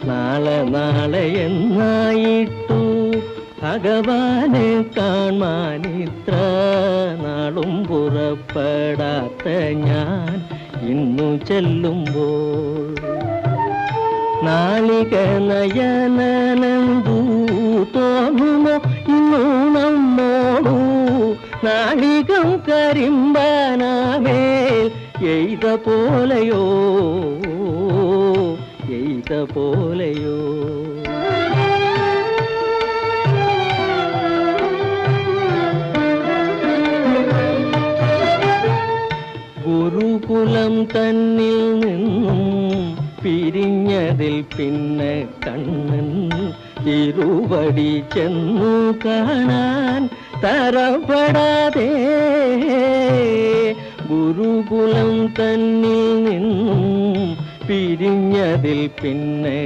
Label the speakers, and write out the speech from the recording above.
Speaker 1: നാളെ നാളെ എന്നായിട്ടു ഭഗവാനെ കാണാനിത്ര നാളും പുറപ്പെടാത്ത ഞാൻ ഇന്നു ചെല്ലുമ്പോൾ നാളിക നയനനന്ദു തോന്നുമോ ഇന്നു നമ്മോടു നാളികം കരിമ്പനാമേൽ എയ്ത പോലെയോ എയ്ത പോലെയോ ഗുരുകുലം തന്നിൽ നിന്നും പിരിഞ്ഞതിൽ പിന്നെ കണ്ണൻ ഇരുവടി ചെന്നു കാണാൻ തരപ്പെടാതെ ഗുരുകുലം തന്നിൽ നിന്നും പിരിഞ്ഞതിൽ പിന്നെ